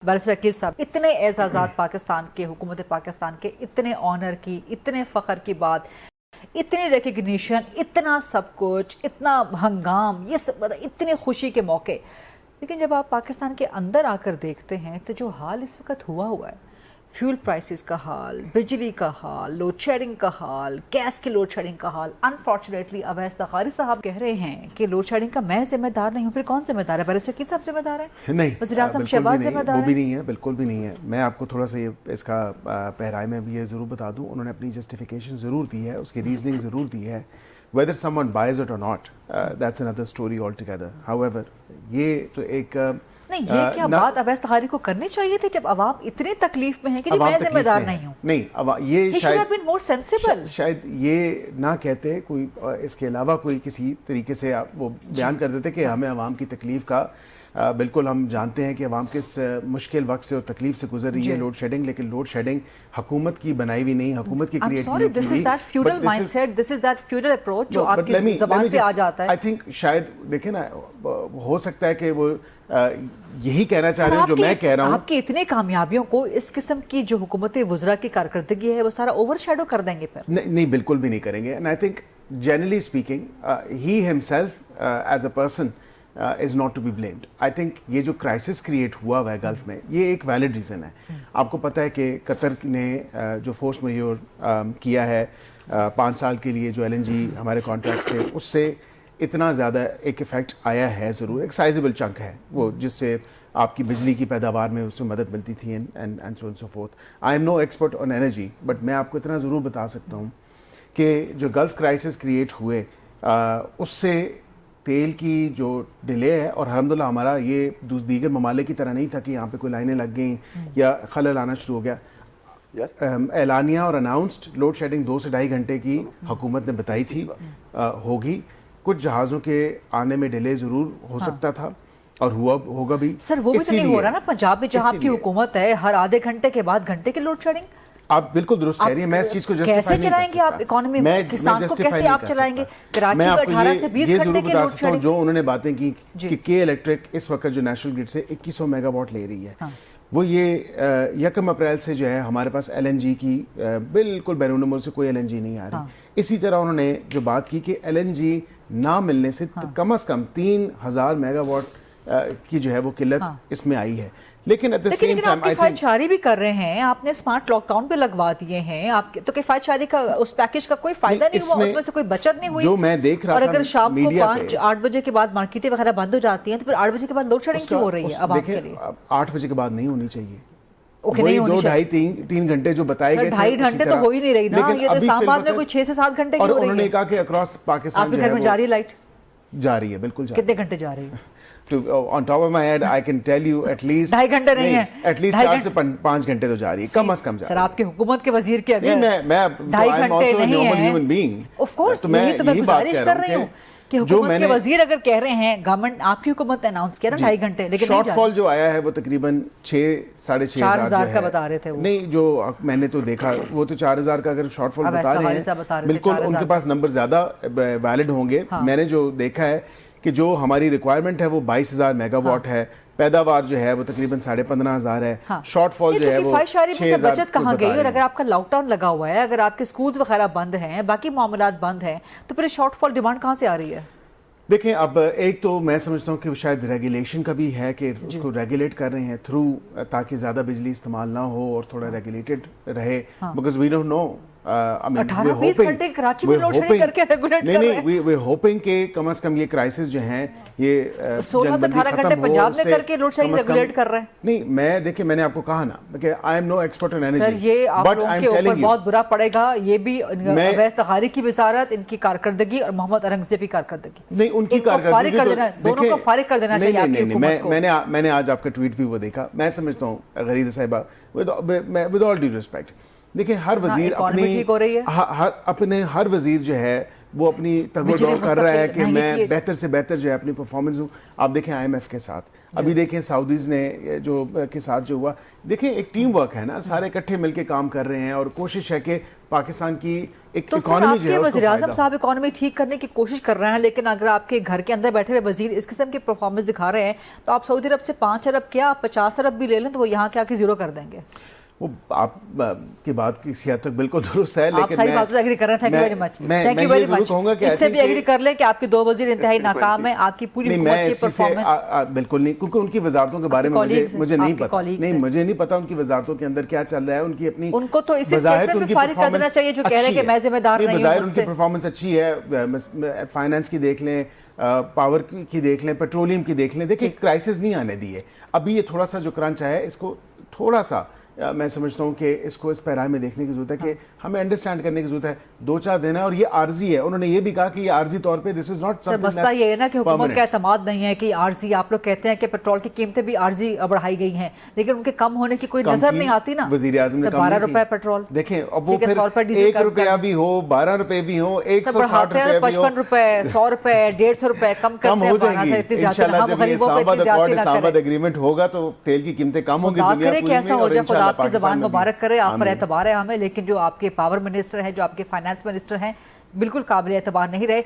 Barrister Aqeel साहब, इतने एजाज़ात पाकिस्तान के, हुकूमत पाकिस्तान के, इतने ऑनर की, इतने फ़ख्र की बात, इतनी रिकग्निशन, इतना सब कुछ, इतना हंगाम, ये सब इतने खुशी के मौके, लेकिन जब आप पाकिस्तान के अंदर आकर देखते हैं तो जो हाल इस वक्त हुआ है, फ्यूल प्राइसेस का हाल, बिजली का हाल, लोड शेडिंग का हाल, गैस की लोड शेडिंग का हाल। अनफॉर्चुनेटली अवैस तखारी साहब कह रहे हैं कि लोड शेडिंग का मैं जिम्मेदार नहीं हूँ। फिर कौन जिम्मेदार है? बैरिस्टर अकील साहब जिम्मेदार है? नहीं, वज़ीर आज़म शहबाज जिम्मेदार है? वो भी नहीं है, बिल्कुल भी नहीं है। मैं आपको थोड़ा सा ये इसका पहराए में भी ये ज़रूर बता दूँ, उन्होंने अपनी जस्टिफिकेशन ज़रूर दी है, उसकी रीजनिंग ज़रूर दी है। Whether someone buys it or not, that's another story altogether. However, ये तो एक नहीं, ये क्या बात अवैस तखारी को करनी चाहिए थी जब अवाम इतनी तकलीफ में है कि मैं जिम्मेदार नहीं हूँ? नहीं, ये शायद ये ना कहते, कोई इसके अलावा कोई किसी तरीके से वो बयान कर देते कि हमें अवाम की तकलीफ का बिल्कुल हम जानते हैं कि अवाम किस मुश्किल वक्त से और तकलीफ से गुजर रही है लोड शेडिंग, लेकिन लोड शेडिंग हुकूमत की बनाई हुई नहीं, हुकूमत की क्रिएट की। This is that feudal mindset, this is that feudal approach जो आपकी ज़बान पे आ जाता है। आई थिंक शायद देखें ना, हो सकता है कि वो यही कहना चाह रहे हैं जो मैं कह रहा हूँ। आपकी इतनी कामयाबियों को इस किस्म की जो हुकूमत वुज़रा की कारकर्दगी है वो सारा ओवरशैडो कर देंगे फिर? नहीं, बिल्कुल भी नहीं करेंगे। And I think generally speaking he himself as a person is not to be blamed. I think ये जो क्राइसिस क्रिएट हुआ है गल्फ में, ये एक वैलिड रीज़न है। आपको पता है कि कतर ने जो फोर्स मेजोर किया है 5 साल के लिए, जो LNG हमारे कॉन्ट्रैक्ट से, उससे इतना ज़्यादा एक इफ़ेक्ट आया है ज़रूर, एक साइजेबल चंक है वो, जिससे आपकी बिजली की पैदावार में उसमें मदद मिलती थी and so and so forth. I am no expert on energy, but मैं आपको इतना ज़रूर बता सकता हूँ कि जो गल्फ क्राइसिस क्रिएट हुए उससे तेल की जो डिले है, और अलहम्दुलिल्लाह हमारा ये दीगर ममालिक की तरह नहीं था कि यहाँ पे कोई लाइनें लग गई या खलल आना शुरू हो गया। एलानिया और अनाउंस्ड लोड शेडिंग 2 से 2.5 घंटे की हुकूमत ने बताई थी होगी। कुछ जहाज़ों के आने में डिले ज़रूर हो सकता था और होगा भी। सर वो भी तो नहीं हो रहा ना पंजाब में, जहाँ आपकी हुकूमत है हर आधे घंटे के बाद घंटे की लोड शेडिंग। आप बिल्कुल दुरुस्त कह रही हैं, मैं इस चीज को जस्टिफाई कैसे चलाएंगे आप इकोनॉमी में? किसान को कैसे आप चलाएंगे? कराची में 18 से 20 घंटे की लोड शेडिंग। जो उन्होंने बातें की कि के इलेक्ट्रिक इस वक्त जो नेशनल ग्रिड से 2100 मेगावाट ले रही है, वो ये 1 अप्रैल से जो है हमारे पास LNG की बिल्कुल बैरून मुल्क से कोई LNG नहीं आ रही। इसी तरह उन्होंने जो बात की कि LNG ना मिलने से कम से कम 3000 मेगावाट की जो है वो किल्लत इसमें आई है। लेकिन एट द सेम टाइम किफायतशारी भी कर रहे हैं, आपने स्मार्ट लॉकडाउन पे लगवा दिए हैं, आपके तो किफायतशारी का उस पैकेज का कोई फायदा नहीं हुआ, उसमें से कोई बचत नहीं हुई जो मैं देख रहा था। और अगर शाम को 5-8 बजे के बाद मार्केटें वगैरह बंद हो जाती हैं तो फिर 8 बजे के बाद लोड शेडिंग क्यों हो रही है आवाम के लिए? 8 बजे के बाद नहीं होनी चाहिए। ओके, नहीं होनी चाहिए। 2-2.5-3 घंटे जो बताए गए थे, 2.5 घंटे तो हो ही नहीं रही ना। ये तो इस्लामाबाद में कोई 6 से 7 घंटे की हो रही है। और उन्होंने कहा कि अक्रॉस पाकिस्तान आपके घर में जा रही है लाइट? जा रही है, बिल्कुल जा रही है। कितने घंटे जा रही है? On top of my head, I can tell you at least 2.5 घंटे नहीं है, एटलीस्ट 4 से 5 घंटे तो जा रही है, कम से कम जा रही है। सर आपके हुकूमत के वजीर के अगर मैं 2.5 घंटे नहीं है, ऑफ कोर्स यही तो मैं गुजारिश कर रही हूँ कि हुकूमत के वजीर अगर कह रहे हैं, गवर्नमेंट आपकी हुकूमत ने अनाउंस किया ना 2.5 घंटे, लेकिन शॉर्टफॉल जो आया है वो तकरीबन 6-6.5 का बता रहे थे वो। नहीं, जो मैंने तो देखा वो तो 4000 का अगर शॉर्टफॉल बता रहे हैं, बिल्कुल उनके पास नंबर ज्यादा वैलिड होंगे। मैंने जो देखा है कि जो हमारी रिक्वायरमेंट है वो 22,000 मेगावाट है, पैदावार जो है वो तकरीबन 15,500 है, शॉर्टफॉल जो है वो 6,000। बचत कहाँ गई? और अगर आपका लॉकडाउन लगा हुआ है, अगर आपके स्कूल्स वगैरह बंद हैं, बाकी मामलात बंद हैं, तो फिर शॉर्टफॉल डिमांड कहाँ से आ रही है? देखें, अब एक तो मैं समझता हूँ कि शायद रेगुलेशन का भी है कि उसको रेगुलेट कर रहे हैं थ्रू, ताकि ज़्यादा बिजली इस्तेमाल ना हो और थोड़ा रेगुलेटेड रहे, बिकॉज वी डोंट नो। 18-20 घंटे कराची में लोड शेडिंग करके रेगुलेट कर रहे हैं। वी होपिंग के कम से कम ये क्राइसिस जो हैं ये 16 से 18 घंटे पंजाब में करके लोड शेडिंग रेगुलेट कर रहे हैं। नहीं, मैं देखिए, मैंने आपको कहा ना कि I am no expert in energy, sir ये आप लोगों के ऊपर बहुत बुरा पड़ेगा। ये भी अवैस तखारी की वजारत, इनकी कारकर्दगी और मोहम्मद औरंगजेब की कारकर्दगी, नहीं उनकी कारकर्दगी दोनों को फारिग कर देना चाहिए आपकी हुकूमत को। मैंने आज आपका ट्वीट भी वो देखा। मैं समझता हूँ गरीब साहिबा, विद ऑल ड्यू रिस्पेक्ट, देखिए हर वजीर अपने हर वजीर जो है वो अपनी तगड़ोड़ कर रहा है कि मैं बेहतर से बेहतर जो है अपनी परफॉर्मेंस दूं। आप देखें IMF के साथ ابھی دیکھیں سعودیز نے جو کے ساتھ جو ہوا, دیکھیں ایک ٹیم ورک ہے نا, سارے اکٹھے مل کے کام کر رہے ہیں اور کوشش ہے کہ پاکستان کی ایک تو سر اکانومی آپ جو کے ہے اس کو وزیر اعظم فائدہ. صاحب اکانومی ٹھیک کرنے کی کوشش کر رہے ہیں, لیکن اگر آپ کے گھر کے اندر بیٹھے ہوئے وزیر اس قسم کی پرفارمنس دکھا رہے ہیں تو آپ سعودی عرب سے 5 ارب کیا 50 ارب بھی لے لیں تو وہ یہاں کے آ کے زیرو کر دیں گے. وہ آپ کی بات کسی حد تک بالکل درست ہے, آپ لیکن ساری باتوں سے ایگری کر رہے ہیں. Thank you very much, thank you very much. اس سے بھی ایگری کر لیں کہ آپ کے 2 وزیر انتہائی ناکام ہیں, آپ کی پوری حکومت کی پرفارمنس بالکل نہیں, کیونکہ ان کی وزارتوں کے بارے میں مجھے نہیں پتا, نہیں مجھے نہیں پتا ان کی وزارتوں کے اندر کیا چل رہا ہے. ان کی اپنی ان کو تو اسی اسٹیٹمنٹ میں فارغ کر دینا چاہیے جو کہہ رہے ہیں کہ میں ذمہ دار نہیں ہوں. بظاہر ان کی پرفارمنس اچھی ہے, فائنانس کی دیکھ لیں, پاور کی دیکھ لیں, پیٹرولیم کی دیکھ لیں. دیکھیں کرائسس نہیں آنے دی ہے ابھی, یہ تھوڑا سا جو کرنچ ہے اس کو تھوڑا سا میں سمجھتا ہوں کہ اس کو اس پیرائے میں دیکھنے کی ضرورت ہے کہ ہمیں انڈرسٹینڈ کرنے کی ضرورت ہے. 2-4 دن ہے اور یہ عارضی ہے. انہوں نے یہ بھی کہا کہ یہ عارضی طور پہ دس از ناٹ سر مسئلہ یہ ہے نا کہ حکومت کا اعتماد نہیں ہے کہ عارضی, آپ لوگ کہتے ہیں کہ پیٹرول کی قیمتیں بھی عارضی بڑھائی گئی ہیں لیکن ان کے کم ہونے کی کوئی نظر نہیں آتی نا. وزیر اعظم نے 12 روپے پیٹرول دیکھیں, اب وہ پھر 1 روپیہ بھی ہو 12 روپے بھی ہو 160 روپے بھی ہو 55 روپے 100 روپے 150 روپے کم ہو جائیں گی انشاءاللہ. جب یہ اسلام آباد ایگریمنٹ ہوگا تو تیل کی قیمتیں کم ہوں گی دنیا پوری میں, ایسا ہو جائے, خدا آپ کی زبان میں مبارک کرے, آپ پر اعتبار ہے ہمیں, لیکن جو آپ کے پاور منسٹر ہیں, جو آپ کے فائنانس منسٹر ہیں, بالکل قابل اعتبار نہیں رہے.